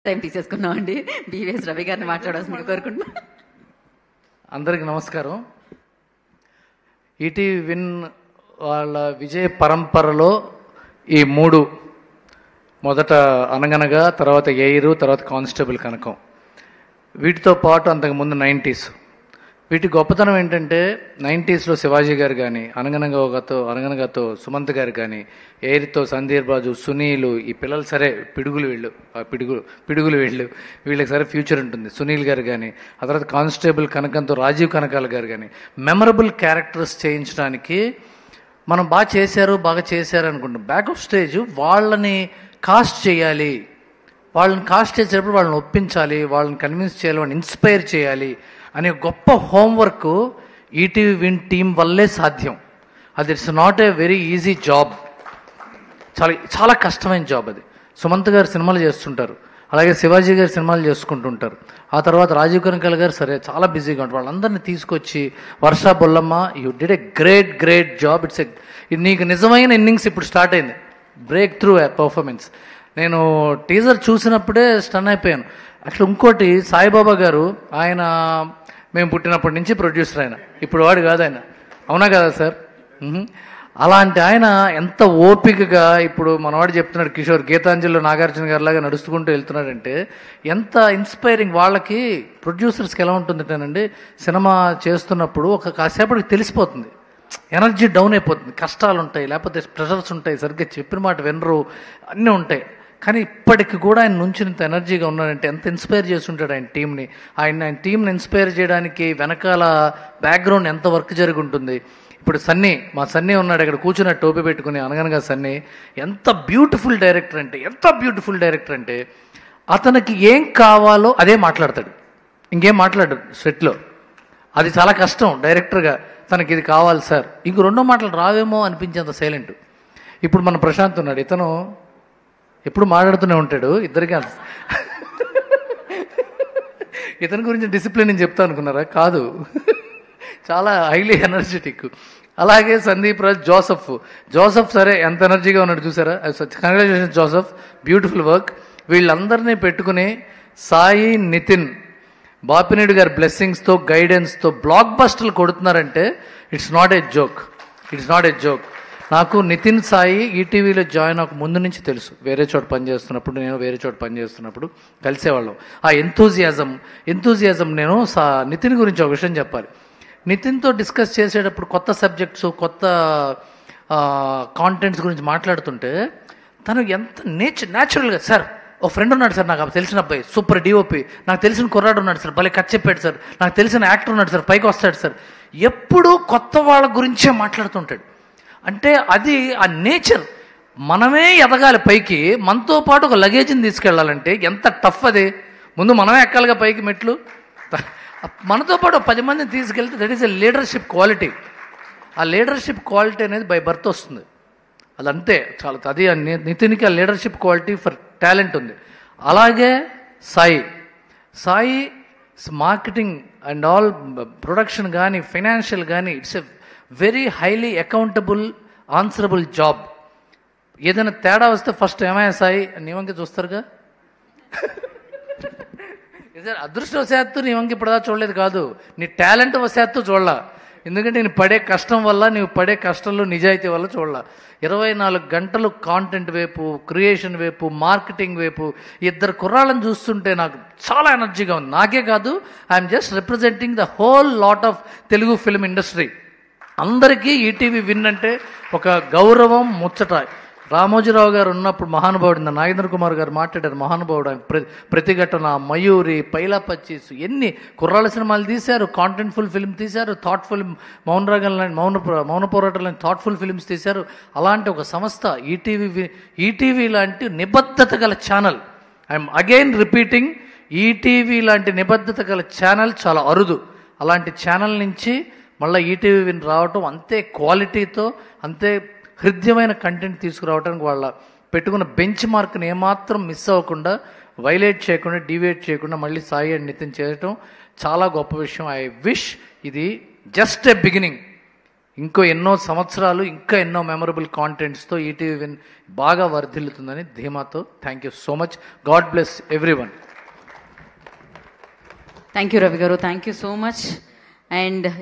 Time తీసేసుకున్నాం అండి. BVS Ravi గారిని మాట్లాడాల్సిందిగా కోరుకుంటున్నాం. అందరికి నమస్కారం. ఈటీవీ విన్ వాళ్ళ విజయ పరంపరలో ఈ మూడు, మొదట అనగనగా, తర్వాత ఎయిరు, తర్వాత కానిస్టేబుల్ కనకం, వీటితో పాటు అంతకుముందు 90s. వీటి గొప్పతనం ఏంటంటే 90sలో శివాజీ గారు కానీ, అనగనగాతో సుమంత్ గారు కానీ, ఎయిర్తో సందీప్ రాజు, సునీలు, ఈ పిల్లలు సరే పిడుగులు వీళ్ళకి సరే ఫ్యూచర్ ఉంటుంది. సునీల్ గారు కానీ, ఆ తర్వాత కానిస్టేబుల్ కనకంతో రాజీవ్ కనకాల గారు కానీ, మెమరబుల్ క్యారెక్టర్స్ చేయించడానికి మనం బాగా చేశారు అనుకుంటాం. బ్యాక్ ఆఫ్ స్టేజ్ వాళ్ళని కాస్ట్ చేయాలి, వాళ్ళని కాస్ట్ చేసేటప్పుడు వాళ్ళని ఒప్పించాలి, వాళ్ళని కన్విన్స్ చేయాలి, వాళ్ళని ఇన్స్పైర్ చేయాలి అనే గొప్ప హోంవర్క్ ఈటీవీ విన్ టీం వల్లే సాధ్యం. అది it's not a very easy job, చాలా కష్టమైన జాబ్ అది. సుమంత్ గారు సినిమాలు చేస్తుంటారు, అలాగే శివాజీ గారు సినిమాలు చేసుకుంటుంటారు, ఆ తర్వాత రాజీవ్ కనకాల గారు సరే చాలా బిజీగా ఉంటారు. వాళ్ళందరినీ తీసుకొచ్చి వర్షా Bollamma, you did a great job. ఇది నీకు నిజమైన ఇన్నింగ్స్ ఇప్పుడు స్టార్ట్ అయింది, బ్రేక్ త్రూ పర్ఫార్మెన్స్. నేను టీజర్ చూసినప్పుడే స్టన్ అయిపోయాను. అక్కడ ఇంకోటి, సాయిబాబా గారు, ఆయన మేము పుట్టినప్పటి నుంచి ప్రొడ్యూసర్, ఆయన ఇప్పుడు వాడు కాదు, ఆయన అవునా కదా సార్? అలాంటి ఆయన ఎంత ఓపికగా ఇప్పుడు మనవాడు చెప్తున్నాడు, కిషోర్ గీతాంజలిలో నాగార్జున గారి లాగా నడుచుకుంటూ వెళ్తున్నాడంటే ఎంత ఇన్స్పైరింగ్. వాళ్ళకి ప్రొడ్యూసర్స్కి ఎలా ఉంటుందంటేనండి, సినిమా చేస్తున్నప్పుడు ఒక కాసేపటికి తెలిసిపోతుంది, ఎనర్జీ డౌన్ అయిపోతుంది, కష్టాలు ఉంటాయి, లేకపోతే ప్రెషర్స్ ఉంటాయి, సరిగ్గా చెప్పిన మాట వినరు, అన్నీ ఉంటాయి. కానీ ఇప్పటికి కూడా ఆయన నుంచి ఇంత ఎనర్జీగా ఉన్నాడంటే ఎంత ఇన్స్పైర్ చేస్తుంటాడు ఆయన టీంని. ఆయన టీంని ఇన్స్పైర్ చేయడానికి వెనకాల బ్యాక్గ్రౌండ్ ఎంత వర్క్ జరిగి ఉంటుంది. ఇప్పుడు మా సన్నీ ఉన్నాడు ఇక్కడ కూర్చున్న టోపీ పెట్టుకుని, అనగనగా సన్నీ ఎంత బ్యూటిఫుల్ డైరెక్టర్ అంటే అతనికి ఏం కావాలో అదే మాట్లాడతాడు, ఇంకేం మాట్లాడు సెట్లో. అది చాలా కష్టం డైరెక్టర్గా. తనకి ఇది కావాలి సార్, ఇంక రెండో మాటలు రావేమో అనిపించేంత సైలెంట్. ఇప్పుడు మన ప్రశాంత్ ఉన్నాడు, ఇతను ఎప్పుడు మాట్లాడుతూనే ఉంటాడు, ఇద్దరికి ఇతని గురించి డిసిప్లిన్ అని చెప్తా అనుకున్నారా? కాదు, చాలా హైలీ ఎనర్జెటిక్. అలాగే సందీప్ రాజ్, జోసఫ్ సరే ఎంత ఎనర్జీగా ఉన్నాడు చూసారా? Congratulations Joseph, beautiful work. వీళ్ళందరినీ పెట్టుకుని సాయి, నితిన్, బాపినేడు గారి బ్లెస్సింగ్స్తో, గైడెన్స్తో బ్లాక్ బస్టర్లు కొడుతున్నారంటే ఇట్స్ నాట్ ఏ జోక్. నాకు నితిన్, సాయి ఈటీవీలో జాయిన్ అవ్వక ముందు నుంచి తెలుసు. వేరే చోట పనిచేస్తున్నప్పుడు కలిసేవాళ్ళం. ఆ ఎంతూజియాజం నేను నితిన్ గురించి ఒక విషయం చెప్పాలి. నితిన్తో డిస్కస్ చేసేటప్పుడు కొత్త సబ్జెక్ట్స్, కొత్త కాంటెంట్స్ గురించి మాట్లాడుతుంటే తను ఎంత న్యాచురల్గా, సార్ ఓ ఫ్రెండ్ ఉన్నాడు సార్, నాకు తెలిసిన అబ్బాయి సూపర్ డిఓపి, నాకు తెలిసిన కుర్రాడు ఉన్నాడు సార్, భలే కట్ చెప్పాడు సార్, నాకు తెలిసిన యాక్టర్ ఉన్నాడు సార్, పైకి వస్తాడు సార్, ఎప్పుడూ కొత్త వాళ్ళ గురించే మాట్లాడుతుంటాడు. అంటే అది ఆ నేచర్. మనమే ఎదగాలి పైకి, మనతో పాటు ఒక లగేజ్ని తీసుకెళ్ళాలంటే ఎంత టఫ్ అది. ముందు మనమే ఎక్కాలిగా పైకి మెట్లు, మనతో పాటు 10 మందిని తీసుకెళ్తే that is a leadership quality. ఆ లీడర్షిప్ క్వాలిటీ అనేది బై బర్త్ వస్తుంది, అదంతే చాలా. అది నితిన్కి ఆ లీడర్షిప్ క్వాలిటీ ఫర్ టాలెంట్ ఉంది. అలాగే Sai marketing and all, production కానీ, ఫైనాన్షియల్ కానీ, it's a very highly accountable, answerable job. ఏదైనా తేడా వస్తే ఫస్ట్ ఏమయ్యా సాయి నీ వంకి చూస్తారుగా. అదృష్టవశాత్తు నీ వంకి ఇప్పుడుదా చూడలేదు కాదు, నీ టాలెంట్ వశాత్తు చూడలా. ఎందుకంటే నేను పడే కష్టం వల్ల, నీవు పడే కష్టంలో నిజాయితీ వల్ల చూడలా. 24 గంటలు కాంటెంట్ వైపు, క్రియేషన్ వైపు, మార్కెటింగ్ వైపు ఇద్దరు కుర్రాళ్ళని చూస్తుంటే నాకు చాలా ఎనర్జీగా ఉంది. నాకే కాదు, I'm just representing the whole lot of Telugu film industry. అందరికీ ఈటీవీ విన్ అంటే ఒక గౌరవం, ముచ్చట. రామోజీరావు గారు ఉన్నప్పుడు మహానుభావుడు, నాగేంద్ర కుమార్ గారు మాట్లాడారు, మహానుభావుడు. ప్రతిఘటన, మయూరి, పైలా పచ్చీసు, ఎన్ని కుర్రాళ్ళ సినిమాలు తీశారు, కాంటెంట్ఫుల్ ఫిల్మ్ తీశారు, థాట్ఫుల్ మౌన పోరాటం లాంటి థాట్ఫుల్ ఫిల్మ్స్ తీశారు. అలాంటి ఒక సంస్థ ఈటీవీ లాంటి నిబద్ధత గల channel, I'm again repeating, ETV లాంటి నిబద్ధత గల ఛానల్ చాలా అరుదు. అలాంటి ఛానల్ నుంచి మళ్ళీ ఈటీవీ విన్ రావటం, అంతే క్వాలిటీతో, అంతే హృద్యమైన కంటెంట్ తీసుకురావడానికి వాళ్ళ పెట్టుకున్న బెంచ్ మార్క్ని ఏమాత్రం మిస్ అవ్వకుండా, వైలేట్ చేయకుండా, డీవియేట్ చేయకుండా మళ్ళీ సాయి అండ్ నితిన్ చేయటం చాలా గొప్ప విషయం. ఐ విష్ ఇది జస్ట్ ఏ బిగినింగ్, ఇంకో ఎన్నో సంవత్సరాలు ఇంకా ఎన్నో మెమరబుల్ కాంటెంట్స్తో ఈటీవీ విన్ బాగా వర్ధిల్లుతుందని ధీమాతో. Thank you so much. God bless everyone. Thank you Ravi గారు, thank you so much. And